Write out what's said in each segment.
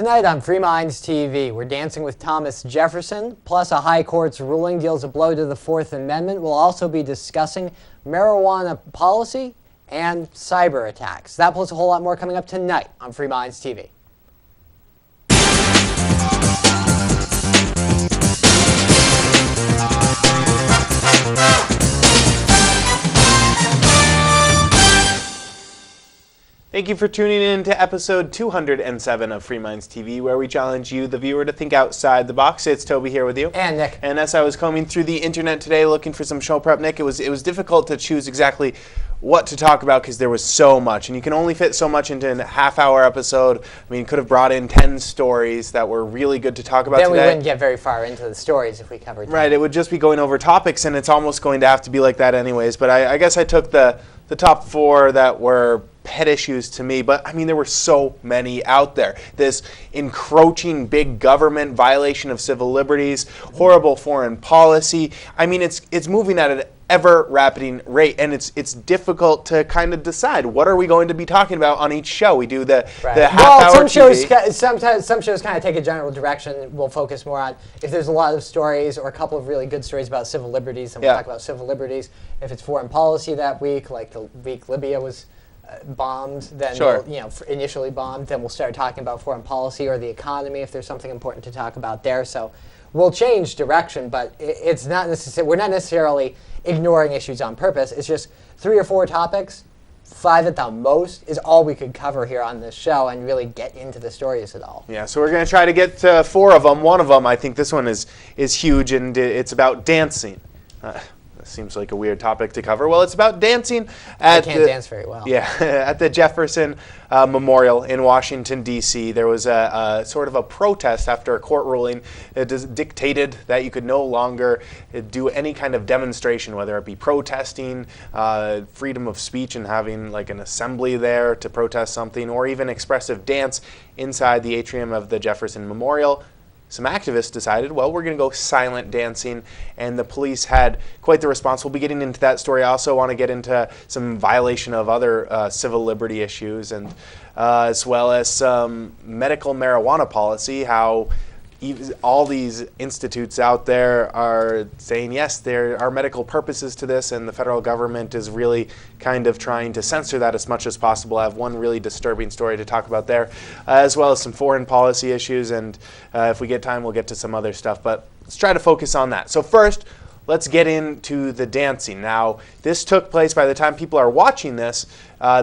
Tonight on Free Minds TV, we're dancing with Thomas Jefferson, plus a high court's ruling deals a blow to the Fourth Amendment. We'll also be discussing marijuana policy and cyber attacks. That plus a whole lot more coming up tonight on Free Minds TV. Thank you for tuning in to episode 207 of Free Minds TV, where we challenge you, the viewer, to think outside the box. It's Toby here with you. And Nick. And as I was combing through the internet today looking for some show prep, Nick, it was difficult to choose exactly what to talk about because there was so much. And you can only fit so much into a half-hour episode. I mean, could have brought in 10 stories that were really good to talk about today. Then we wouldn't get very far into the stories if we covered them. Right, it would just be going over topics, and it's almost going to have to be like that anyways. But I guess I took the top four that were pet issues to me, but I mean there were so many out there. This encroaching big government, violation of civil liberties, horrible foreign policy. I mean it's moving at an ever rapid rate, and it's difficult to kind of decide what are we going to be talking about on each show. We do the half-hour TV. Some shows kind of take a general direction. We'll focus more on if there's a lot of stories or a couple of really good stories about civil liberties, then we'll talk about civil liberties. If it's foreign policy that week, like the week Libya was bombed, then we'll, initially bombed, then we'll start talking about foreign policy or the economy if there's something important to talk about there. So we'll change direction, but it's not necessarily, we're not necessarily ignoring issues on purpose. It's just 3 or 4 topics, 5 at the most, is all we could cover here on this show and really get into the stories at all. Yeah, so we're going to try to get to 4 of them. One of them, I think this one is huge, and it's about dancing. Seems like a weird topic to cover. Well, it's about dancing I can't dance very well. Yeah, at the Jefferson Memorial in Washington, D.C. There was a sort of a protest after a court ruling that dictated that you could no longer do any kind of demonstration, whether it be protesting, freedom of speech and having like an assembly there to protest something, or even expressive dance inside the atrium of the Jefferson Memorial. Some activists decided, well, we're going to go silent dancing, and the police had quite the response. We'll be getting into that story. I also want to get into some violation of other civil liberty issues, and as well as some medical marijuana policy, how all these institutes out there are saying, yes, there are medical purposes to this, and the federal government is really kind of trying to censor that as much as possible. I have one really disturbing story to talk about there, as well as some foreign policy issues, and if we get time, we'll get to some other stuff, but let's try to focus on that. So first, let's get into the dancing. Now, this took place, by the time people are watching this,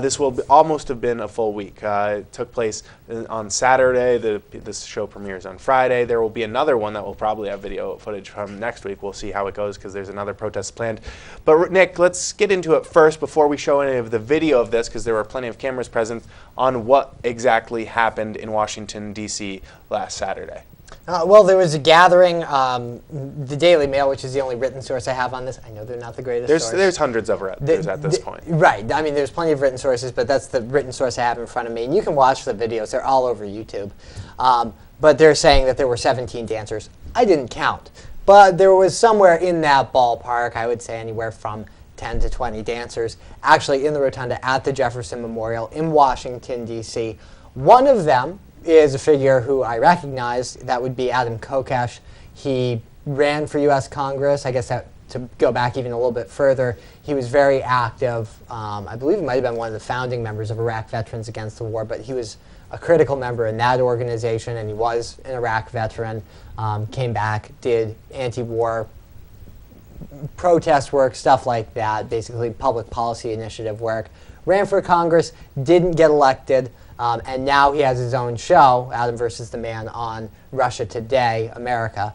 this will almost have been a full week. It took place on Saturday. This show premieres on Friday. There will be another one that will probably have video footage from next week. We'll see how it goes because there's another protest planned. But Nick, let's get into it first before we show any of the video of this, because there were plenty of cameras present, on what exactly happened in Washington, D.C. last Saturday. Well, there was a gathering. The Daily Mail, which is the only written source I have on this. I know they're not the greatest source. There's hundreds of at this point. Right. I mean, there's plenty of written sources, but that's the written source I have in front of me. And you can watch the videos. They're all over YouTube. But they're saying that there were 17 dancers. I didn't count. But there was somewhere in that ballpark, I would say anywhere from 10 to 20 dancers, actually in the rotunda at the Jefferson Memorial in Washington, D.C. One of them is a figure who I recognize. That would be Adam Kokesh. He ran for U.S. Congress. I guess that, to go back even a little bit further, he was very active. I believe he might have been one of the founding members of Iraq Veterans Against the War, but he was a critical member in that organization, and he was an Iraq veteran, came back, did anti-war protest work, stuff like that, basically public policy initiative work, ran for Congress, didn't get elected, and now he has his own show, Adam versus the Man, on Russia Today, America.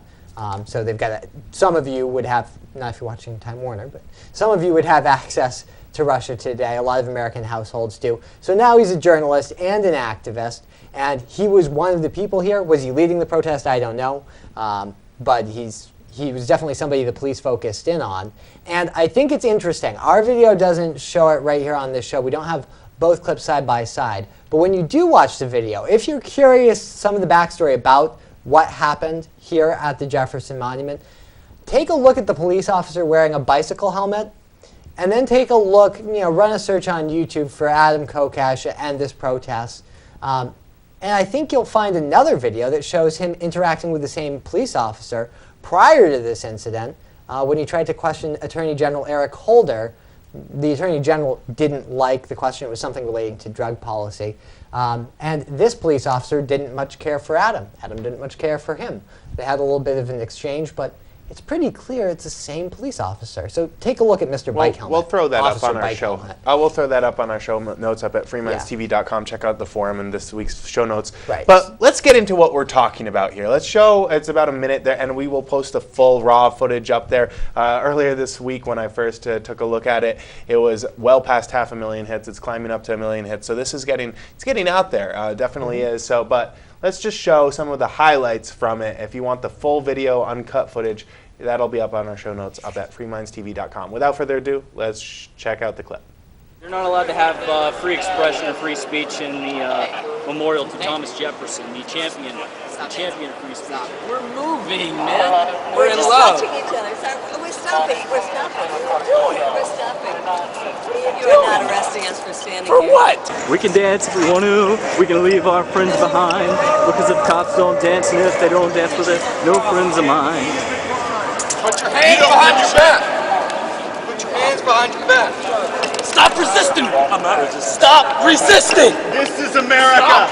So they've got some of you would have, not if you're watching Time Warner, but some of you would have access to Russia Today. A lot of American households do. So now he's a journalist and an activist, and he was one of the people here. Was he leading the protest? I don't know. But he was definitely somebody the police focused in on. And I think it's interesting. Our video doesn't show it right here on this show. We don't have both clips side by side. But when you do watch the video, if you're curious some of the backstory about what happened here at the Jefferson Monument, take a look at the police officer wearing a bicycle helmet, and then take a look, run a search on YouTube for Adam Kokesh and this protest. And I think you'll find another video that shows him interacting with the same police officer prior to this incident when he tried to question Attorney General Eric Holder. The Attorney General didn't like the question. It was something relating to drug policy. And this police officer didn't much care for Adam. Adam didn't much care for him. They had a little bit of an exchange, but it's pretty clear it's the same police officer. So take a look at Mr. Bike Helmet. We'll throw that Officer up on our Bike show. Helmet. We'll throw that up on our show notes up at freemanstv.com. Check out the forum and this week's show notes. Right. But let's get into what we're talking about here. Let's show, it's about a minute there, and we will post the full raw footage up there. Earlier this week when I first took a look at it, it was well past 500,000 hits. It's climbing up to 1 million hits. So this is getting out there. Definitely is. So, but let's just show some of the highlights from it. If you want the full video, uncut footage, that'll be up on our show notes up at freemindstv.com. Without further ado, let's check out the clip. You're not allowed to have free expression or free speech in the memorial to Thomas Jefferson, the champion of free speech. We're moving, man. We're in love. We're touching each other. We're stopping. We're stopping. What are you doing? We're stopping. You are not arresting us for standing For here. what? We can dance if we want to. We can leave our friends behind. Because if cops don't dance, and if they don't dance with us, no friends of mine. Put your hands behind your back. Put your hands behind your back. Stop resisting! I'm not resisting. Stop resisting! This is America.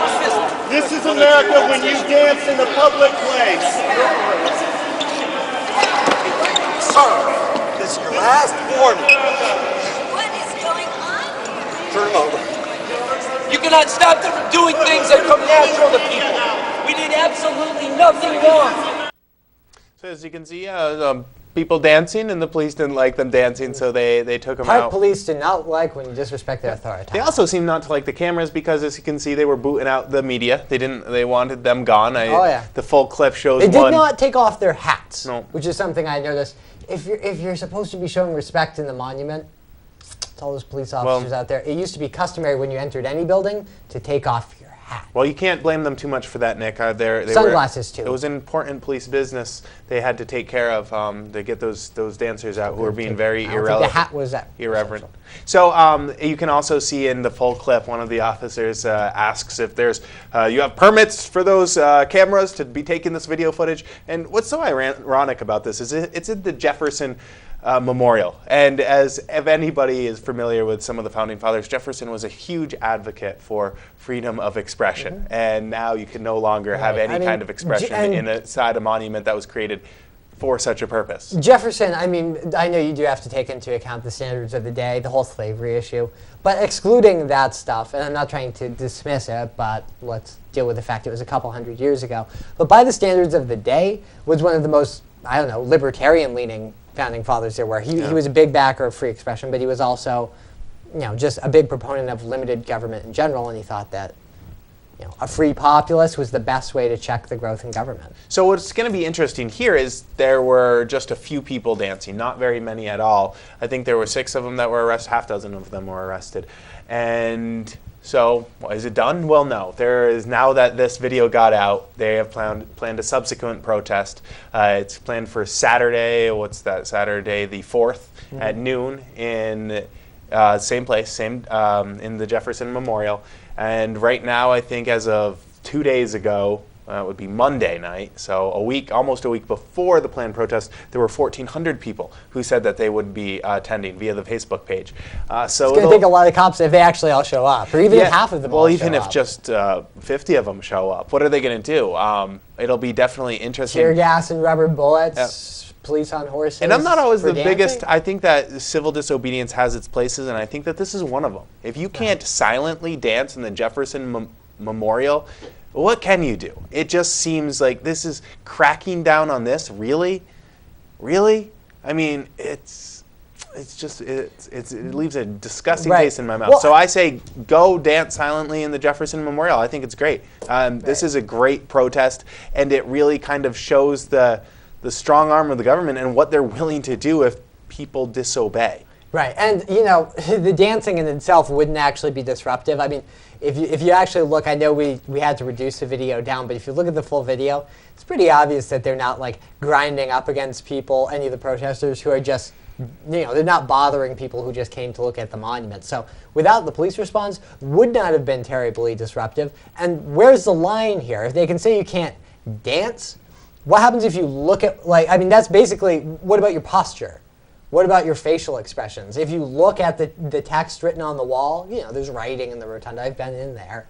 This is America when you dance in a public place. Sir, this is your last warning. What is going on here? Turn him over. You cannot stop them from doing things that come natural to people. We did absolutely nothing wrong. So as you can see, people dancing, and the police didn't like them dancing, so they took them Park out. police do not like when you disrespect their authority. They also seem not to like the cameras because, as you can see, they were booting out the media. They wanted them gone. Oh, yeah. The full clip shows They did one. not take off their hats, No. which is something I noticed. If you're supposed to be showing respect in the monument, to all those police officers out there, it used to be customary when you entered any building to take off your hat. Well, you can't blame them too much for that, Nick. They Sunglasses, too. It was an important police business they had to take care of to get those dancers out who were being very I don't think irrelevant. the hat was that Irreverent. So you can also see in the full clip, one of the officers asks if there's you have permits for those cameras to be taking this video footage. And what's so ironic about this is it's in the Jefferson Memorial. And if anybody is familiar with some of the founding fathers, Jefferson was a huge advocate for freedom of expression. And now you can no longer have any kind of expression inside a monument that was created for such a purpose. Jefferson, I mean, I know you do have to take into account the standards of the day, the whole slavery issue, but excluding that stuff, and I'm not trying to dismiss it, but let's deal with the fact it was a couple hundred years ago. But by the standards of the day, was one of the most, I don't know, libertarian-leaning founding fathers there were. He was a big backer of free expression, but he was also, just a big proponent of limited government in general, and he thought that a free populace was the best way to check the growth in government. So what's going to be interesting here is there were just a few people dancing, not very many at all. I think there were 6 of them that were arrested, half dozen of them were arrested. And so is it done? Well, no. There is, now that this video got out, they have planned a subsequent protest. It's planned for Saturday, Saturday the 4th at noon in same place, in the Jefferson Memorial. And right now, I think as of 2 days ago, it would be Monday night, so almost a week before the planned protest, there were 1,400 people who said that they would be attending via the Facebook page. So it's going to take a lot of cops if they actually all show up, or even if half of them all show up. Well, even if just 50 of them show up, what are they going to do? It'll be definitely interesting. Tear gas and rubber bullets, police on horses. And I'm not always the dancing. biggest. I think that civil disobedience has its places, and I think that this is one of them. If you can't silently dance in the Jefferson Memorial, what can you do? It just seems like this is cracking down on this. Really? I mean, it leaves a disgusting taste in my mouth. Well, so I say go dance silently in the Jefferson Memorial. I think it's great. This is a great protest, and it really kind of shows the strong arm of the government and what they're willing to do if people disobey. Right, and the dancing in itself wouldn't actually be disruptive. I mean, if you actually look, I know we had to reduce the video down, but if you look at the full video, it's pretty obvious that they're not like grinding up against people, any of the protesters who are just they're not bothering people who just came to look at the monument. So without the police response, would not have been terribly disruptive. And where's the line here? If they can say you can't dance, what happens if you look at, that's basically, what about your posture? What about your facial expressions? If you look at the text written on the wall, there's writing in the rotunda. I've been in there.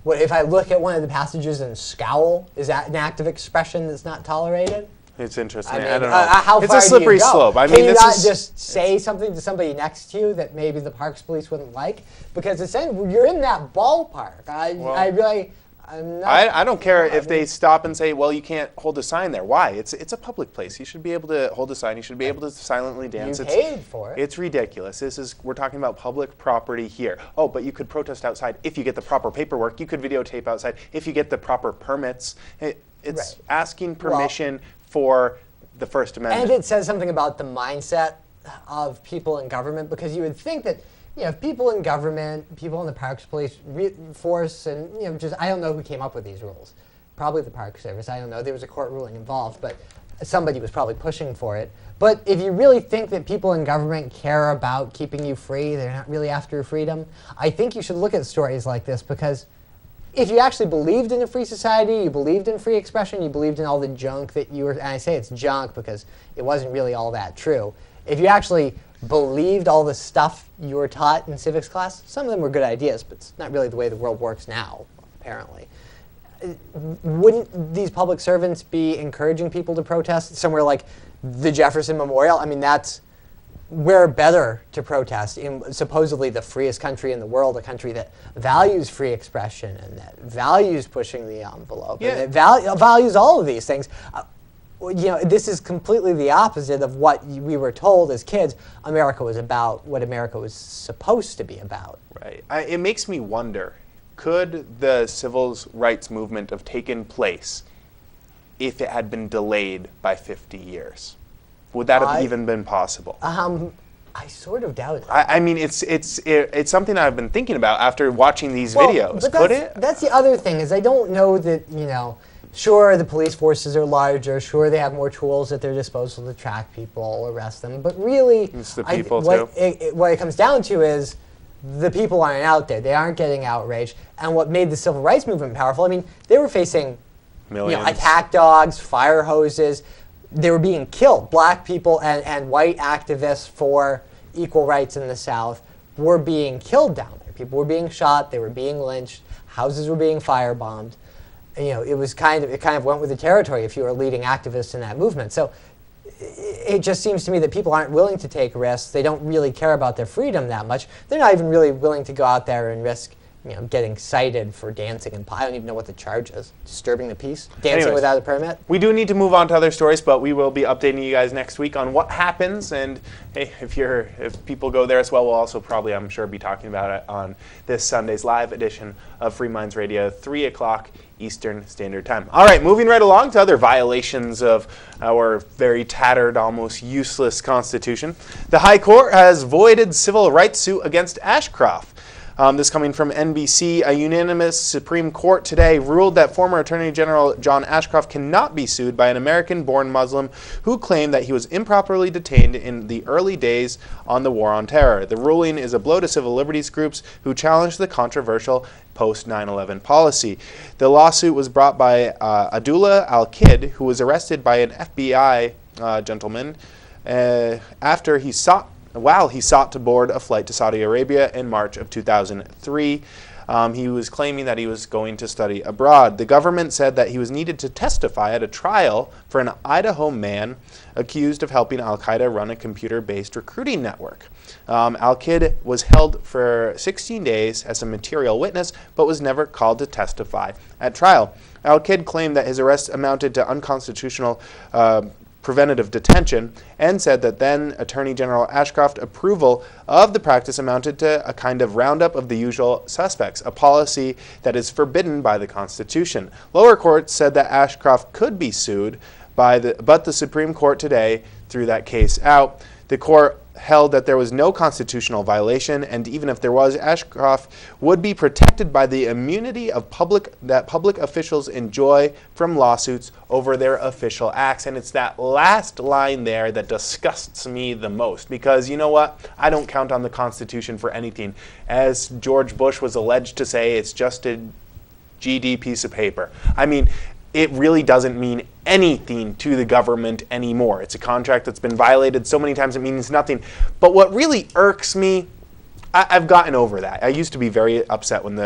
What if I look at one of the passages and scowl? Is that an act of expression that's not tolerated? It's interesting. I don't know. How It's far a slippery do you go? slope. Can you not just say something to somebody next to you that maybe the Parks Police wouldn't like? Because you're in that ballpark. I don't care if they stop and say, well, you can't hold a sign there. Why? It's a public place. You should be able to hold a sign. You should be able to silently dance. You paid for it. It's ridiculous. We're talking about public property here. Oh, but you could protest outside if you get the proper paperwork. You could videotape outside if you get the proper permits. It's asking permission for the First Amendment. And it says something about the mindset of people in government, because you would think that if people in government, people in the Parks Police force, and just I don't know who came up with these rules. Probably the Park Service. I don't know. There was a court ruling involved, but somebody was probably pushing for it. But if you really think that people in government care about keeping you free, they're not really after your freedom, I think you should look at stories like this, because if you actually believed in a free society, you believed in free expression, you believed in all the junk that you were, and I say it's junk because it wasn't really all that true. If you actually believed all the stuff you were taught in civics class, some of them were good ideas, but it's not really the way the world works now, apparently. Wouldn't these public servants be encouraging people to protest somewhere like the Jefferson Memorial? We're better to protest in supposedly the freest country in the world, a country that values free expression and that values pushing the envelope, and that values all of these things. This is completely the opposite of what we were told as kids America was about, what America was supposed to be about. Right. It makes me wonder, could the civil rights movement have taken place if it had been delayed by 50 years? Would that have even been possible? I sort of doubt it. It's something I've been thinking about after watching these videos. Could it? That's the other thing, is I don't know that, sure, the police forces are larger, sure, they have more tools at their disposal to track people, arrest them, but really, it's the people what it comes down to is the people aren't out there. They aren't getting outraged. And what made the civil rights movement powerful, they were facing attack dogs, fire hoses. They were being killed. Black people and white activists for equal rights in the South were being killed down there. People were being shot. They were being lynched. Houses were being firebombed. It kind of went with the territory if you were a leading activist in that movement. So it just seems to me that people aren't willing to take risks. They don't really care about their freedom that much. They're not even really willing to go out there and risk getting cited for dancing, and I don't even know what the charge is. Disturbing the peace? Dancing without a permit? We do need to move on to other stories, but we will be updating you guys next week on what happens. And hey, if people go there as well, we'll also probably, I'm sure, be talking about it on this Sunday's live edition of Free Minds Radio, 3 o'clock Eastern Standard Time. All right, moving right along to other violations of our very tattered, almost useless Constitution. The High Court has voided civil rights suit against Ashcroft. This coming from NBC. A unanimous Supreme Court today ruled that former Attorney General John Ashcroft cannot be sued by an American-born Muslim who claimed that he was improperly detained in the early days on the War on Terror. The ruling is a blow to civil liberties groups who challenged the controversial post-9/11 policy. The lawsuit was brought by Abdullah Al-Kid, who was arrested by an FBI gentleman after he sought to board a flight to Saudi Arabia in March of 2003. He was claiming that he was going to study abroad. The government said that he was needed to testify at a trial for an Idaho man accused of helping Al-Qaeda run a computer-based recruiting network. Al-Kid was held for 16 days as a material witness, but was never called to testify at trial. Al-Kid claimed that his arrest amounted to unconstitutional preventative detention, and said that then Attorney General Ashcroft's approval of the practice amounted to a kind of roundup of the usual suspects, a policy that is forbidden by the Constitution. Lower courts said that Ashcroft could be sued, but the Supreme Court today threw that case out. The court held that there was no constitutional violation, and even if there was, Ashcroft would be protected by the immunity of public officials enjoy from lawsuits over their official acts. And it's that last line there that disgusts me the most, because you know what? I don't count on the Constitution for anything. As George Bush was alleged to say, it's just a GD piece of paper. I mean, it really doesn't mean anything to the government anymore. It's a contract that's been violated so many times it means nothing. But what really irks me, I've gotten over that. I used to be very upset when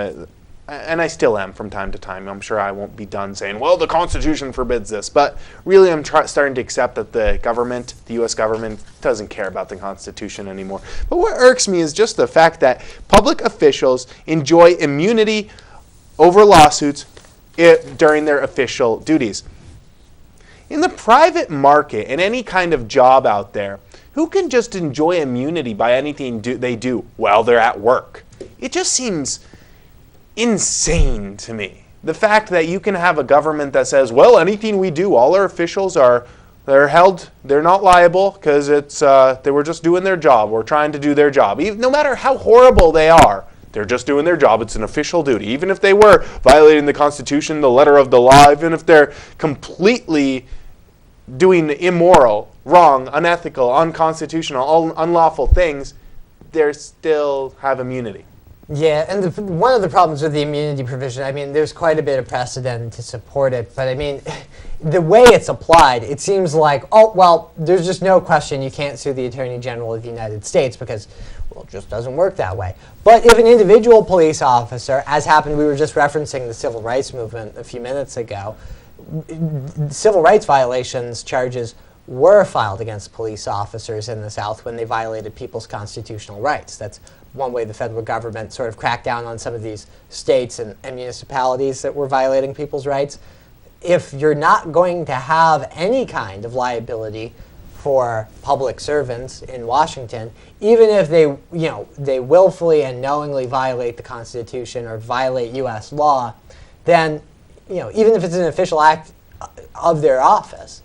and I still am from time to time. I'm sure I won't be done saying, well, the Constitution forbids this. But really, I'm starting to accept that the government, the U.S. government, doesn't care about the Constitution anymore. But what irks me is just the fact that public officials enjoy immunity over lawsuits during their official duties. In the private market, in any kind of job out there, who can just enjoy immunity by anything they do while they're at work? It just seems insane to me. The fact that you can have a government that says, well, anything we do, all our officials they're not liable because they were just doing their job. We're trying to do their job. Even, no matter how horrible they are, they're just doing their job. It's an official duty. Even if they were violating the Constitution, the letter of the law, even if they're completely doing immoral, wrong, unethical, unconstitutional, unlawful things, they still have immunity. Yeah, and one of the problems with the immunity provision, I mean, there's quite a bit of precedent to support it, but I mean, the way it's applied, it seems like, oh, well, there's just no question you can't sue the Attorney General of the United States because, well, it just doesn't work that way. But if an individual police officer, as happened, we were just referencing the civil rights movement a few minutes ago, civil rights violations charges were filed against police officers in the South when they violated people's constitutional rights. That's one way the federal government sort of cracked down on some of these states and municipalities that were violating people's rights. If you're not going to have any kind of liability for public servants in Washington, even if they willfully and knowingly violate the Constitution or violate U.S. law, then even if it's an official act of their office,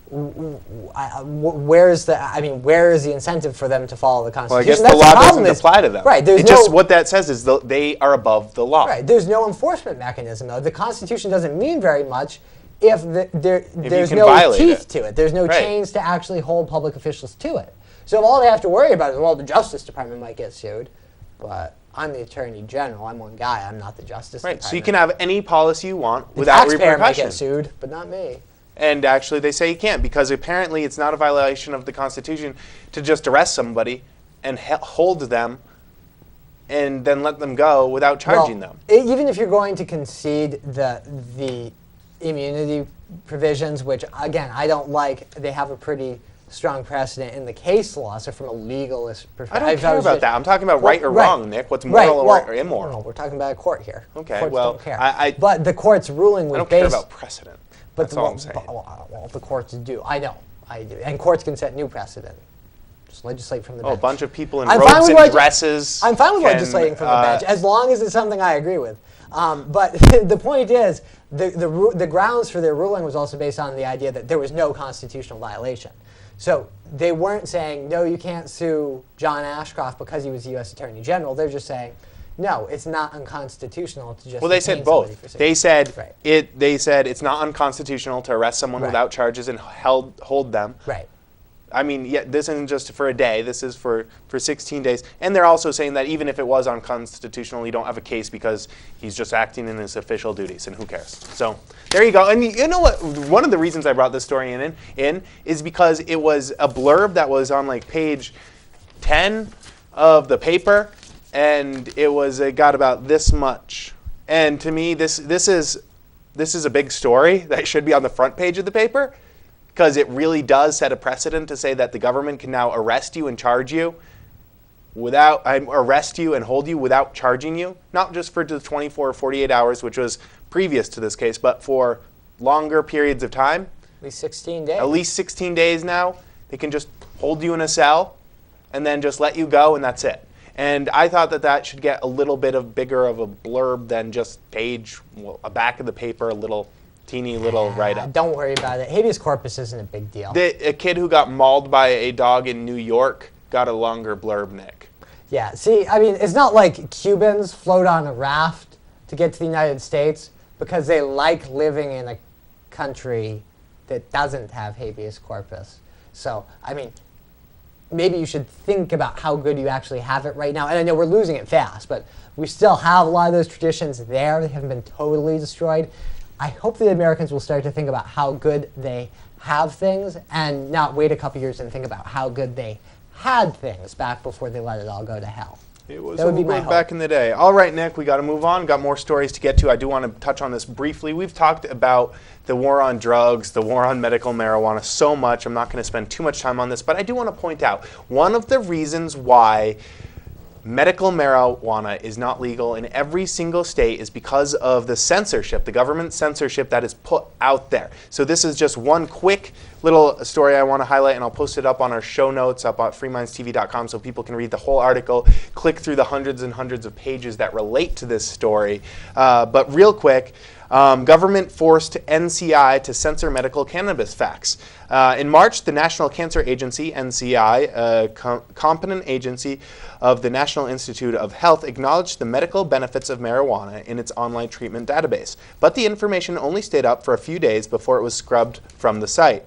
where is the incentive for them to follow the Constitution? Well, I guess the law doesn't apply to them. Right. What that says is they are above the law. Right. There's no enforcement mechanism, though. The Constitution doesn't mean very much if there's no teeth to it. There's no chains to actually hold public officials to it. So if all they have to worry about is, well, the Justice Department might get sued, but I'm the Attorney General. I'm one guy. I'm not the Justice Department. Right. So you can have any policy you want without repercussion. The taxpayer might get sued, but not me. And actually, they say you can't because apparently it's not a violation of the Constitution to just arrest somebody and hold them and then let them go without charging them. Even if you're going to concede the immunity provisions, which, again, I don't like, they have a pretty strong precedent in the case law, so from a legalist perspective. I don't care about that. I'm talking about right or wrong, Nick. What's moral or immoral? No, we're talking about a court here. Okay, courts well, don't care. But the court's ruling was I don't care about precedent. But That's all I'm saying. Well, the courts do. I know. I do. And courts can set new precedent. Just legislate from the bench. A bunch of people in robes and dresses. I'm fine with legislating from the bench, as long as it's something I agree with. But the point is, the grounds for their ruling was also based on the idea that there was no constitutional violation. So they weren't saying, no, you can't sue John Ashcroft because he was the U.S. Attorney General. They're just saying, no, it's not unconstitutional to just. Well, they said both. They said They said it's not unconstitutional to arrest someone without charges and hold them. Right. I mean, this isn't just for a day. This is for 16 days. And they're also saying that even if it was unconstitutional, you don't have a case because he's just acting in his official duties, and who cares? So there you go. And you know what? One of the reasons I brought this story in is because it was a blurb that was on like page 10 of the paper. And it got about this much. And to me, this is a big story that should be on the front page of the paper, because it really does set a precedent to say that the government can now arrest you and charge you arrest you and hold you without charging you, not just for the 24 or 48 hours, which was previous to this case, but for longer periods of time. At least 16 days. At least 16 days now. They can just hold you in a cell and then just let you go, and that's it. And I thought that should get a little bit bigger of a blurb than just a back of the paper, a little teeny little write-up. Don't worry about it. Habeas corpus isn't a big deal. A kid who got mauled by a dog in New York got a longer blurb, Nick. Yeah, see, I mean, it's not like Cubans float on a raft to get to the United States because they like living in a country that doesn't have habeas corpus. So, I mean, maybe you should think about how good you actually have it right now. And I know we're losing it fast, but we still have a lot of those traditions there. They haven't been totally destroyed. I hope the Americans will start to think about how good they have things and not wait a couple years and think about how good they had things back before they let it all go to hell. It was That would be my good hope. back in the day. All right, Nick, we got to move on. Got more stories to get to. I do want to touch on this briefly. We've talked about the war on drugs, the war on medical marijuana so much. I'm not going to spend too much time on this, but I do want to point out one of the reasons why medical marijuana is not legal in every single state is because of the censorship, the government censorship that is put out there. So this is just one quick little story I want to highlight, and I'll post it up on our show notes up at freemindstv.com so people can read the whole article, click through the hundreds and hundreds of pages that relate to this story. But real quick, government forced NCI to censor medical cannabis facts. In March, the National Cancer Agency, NCI, a competent agency of the National Institute of Health, acknowledged the medical benefits of marijuana in its online treatment database. But the information only stayed up for a few days before it was scrubbed from the site.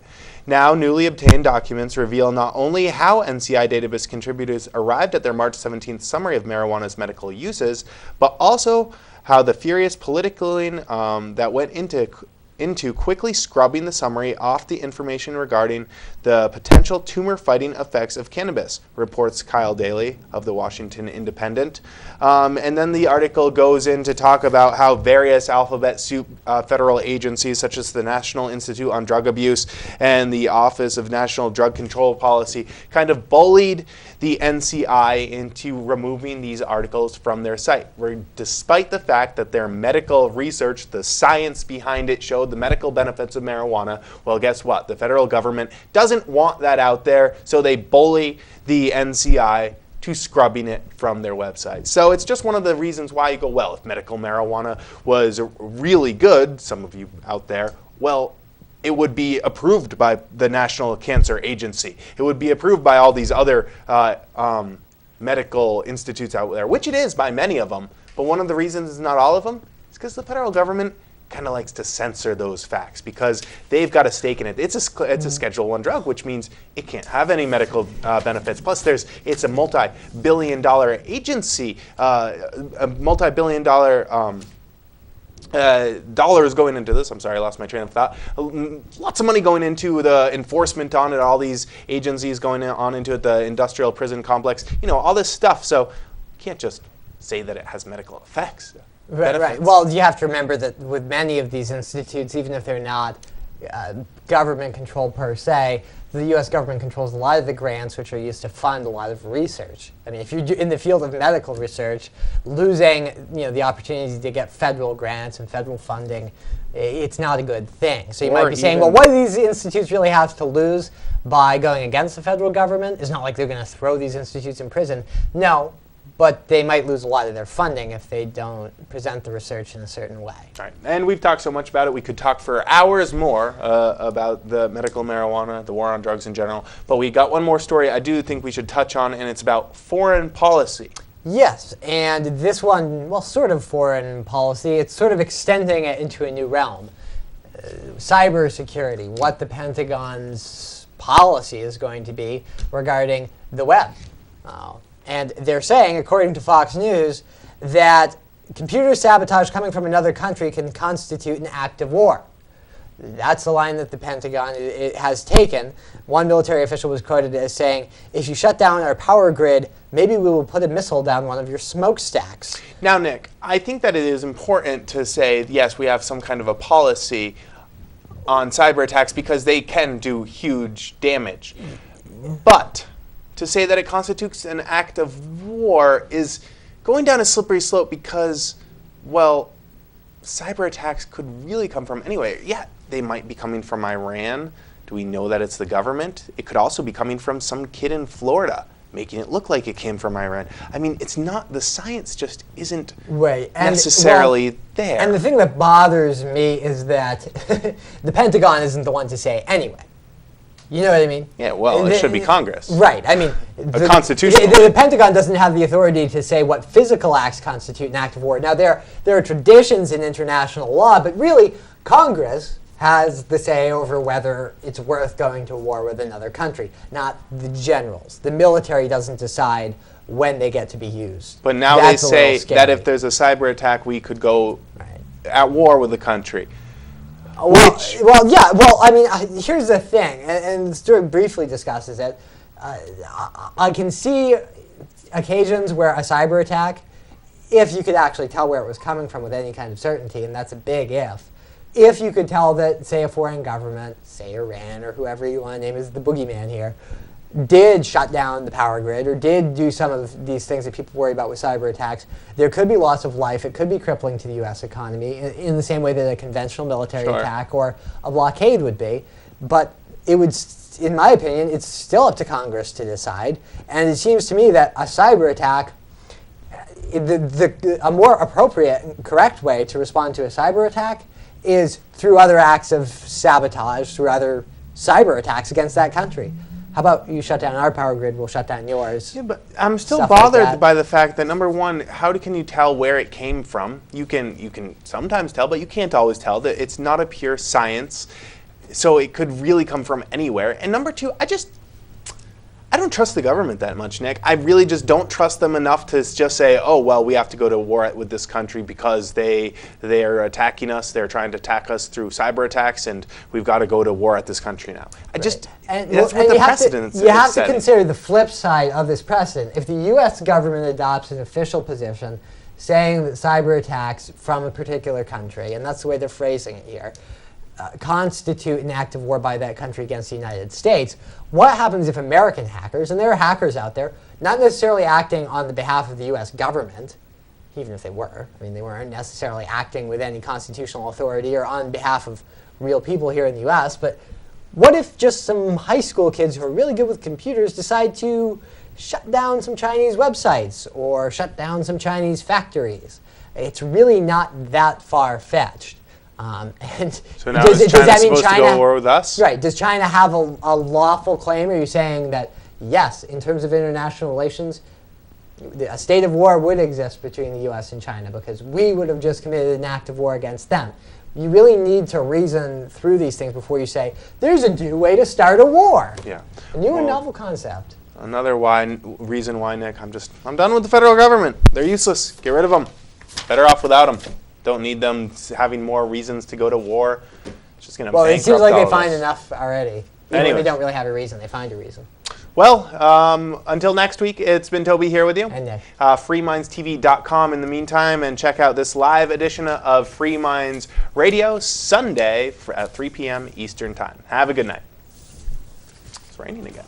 Now, newly obtained documents reveal not only how NCI database contributors arrived at their March 17th summary of marijuana's medical uses, but also how the furious politicking that went into quickly scrubbing the summary off the information regarding the potential tumor-fighting effects of cannabis, reports Kyle Daly of the Washington Independent. And then the article goes in to talk about how various alphabet soup federal agencies, such as the National Institute on Drug Abuse and the Office of National Drug Control Policy, kind of bullied the NCI into removing these articles from their site, where despite the fact that their medical research, the science behind it showed the medical benefits of marijuana, well, guess what? The federal government doesn't want that out there, so they bully the NCI to scrubbing it from their website. So it's just one of the reasons why you go, well, if medical marijuana was really good, some of you out there, well, it would be approved by the National Cancer Agency. It would be approved by all these other medical institutes out there, which it is by many of them. But one of the reasons, not all of them, is because the federal government kind of likes to censor those facts because they've got a stake in it. It's a Schedule I drug, which means it can't have any medical benefits. Plus, it's a multi-billion-dollar agency, a multi-billion-dollar dollars going into this. I'm sorry, I lost my train of thought. Lots of money going into the enforcement on it, all these agencies going on into it, the industrial prison complex, all this stuff. So you can't just say that it has medical effects. Right. Well, you have to remember that with many of these institutes, even if they're not government controlled per se, the U.S. government controls a lot of the grants which are used to fund a lot of research. I mean, if you're in the field of medical research, losing the opportunity to get federal grants and federal funding, it's not a good thing. So you might be saying, well, what do these institutes really have to lose by going against the federal government? It's not like they're going to throw these institutes in prison. No. But they might lose a lot of their funding if they don't present the research in a certain way. Right. And we've talked so much about it, we could talk for hours more about the medical marijuana, the war on drugs in general. But we got one more story I do think we should touch on, and it's about foreign policy. Yes, and this one, well, sort of foreign policy. It's sort of extending it into a new realm. Cybersecurity, what the Pentagon's policy is going to be regarding the web. And they're saying, according to Fox News, that computer sabotage coming from another country can constitute an act of war. That's the line that the Pentagon has taken. One military official was quoted as saying, if you shut down our power grid, maybe we will put a missile down one of your smokestacks. Now, Nick, I think that it is important to say, yes, we have some kind of a policy on cyber attacks because they can do huge damage. But to say that it constitutes an act of war is going down a slippery slope because, well, cyber attacks could really come from anywhere. Yeah, they might be coming from Iran. Do we know that it's the government? It could also be coming from some kid in Florida, making it look like it came from Iran. I mean, it's not, the science just isn't necessarily there. And the thing that bothers me is that the Pentagon isn't the one to say anyway. You know what I mean? Yeah, well, it should be Congress. Right. I mean, constitutional. The Pentagon doesn't have the authority to say what physical acts constitute an act of war. Now, there are traditions in international law, but really, Congress has the say over whether it's worth going to war with another country, not the generals. The military doesn't decide when they get to be used. But now they say that if there's a cyber attack, we could go at war with the country. Well, I mean, here's the thing, and Stuart briefly discusses it. I can see occasions where a cyber attack, if you could actually tell where it was coming from with any kind of certainty, and that's a big if you could tell that, say, a foreign government, say Iran or whoever you want to name as the boogeyman here, did shut down the power grid or did do some of these things that people worry about with cyber attacks, there could be loss of life. It could be crippling to the U.S. economy in the same way that a conventional military attack or a blockade would be. But it would, in my opinion, it's still up to Congress to decide. And it seems to me that a cyber attack, a more appropriate and correct way to respond to a cyber attack is through other acts of sabotage, through other cyber attacks against that country. How about you shut down our power grid, we'll shut down yours. Yeah, but I'm still bothered by the fact that, number one, how can you tell where it came from? You can sometimes tell, but you can't always tell. That it's not a pure science, so it could really come from anywhere. And number two, I don't trust the government that much, Nick. I really just don't trust them enough to just say, oh, well, we have to go to war with this country because they are attacking us. They're trying to attack us through cyber attacks, and we've got to go to war at this country now. That's what the precedent is. You have to consider the flip side of this precedent. If the U.S. government adopts an official position saying that cyber attacks from a particular country, and that's the way they're phrasing it here, constitute an act of war by that country against the United States, what happens if American hackers, and there are hackers out there, not necessarily acting on the behalf of the U.S. government, even if they were, I mean, they weren't necessarily acting with any constitutional authority or on behalf of real people here in the U.S., but what if just some high school kids who are really good with computers decide to shut down some Chinese websites or shut down some Chinese factories? It's really not that far-fetched. And so now is China supposed to go to war with us? Right. Does China have a lawful claim? Are you saying that, yes, in terms of international relations, a state of war would exist between the U.S. and China because we would have just committed an act of war against them? You really need to reason through these things before you say, there's a new way to start a war. Yeah. A new and novel concept. Another reason why, Nick, I'm done with the federal government. They're useless. Get rid of them. Better off without them. Don't need them having more reasons to go to war. It's just going to bankrupt all of us. Well, it seems like they find enough already. Even Anyways. when they don't really have a reason, they find a reason. Well, until next week, it's been Toby here with you. And Nick. FreeMindsTV.com in the meantime, and check out this live edition of Free Minds Radio Sunday at 3 p.m. Eastern Time. Have a good night. It's raining again.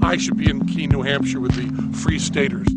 I should be in Keene, New Hampshire with the Free Staters.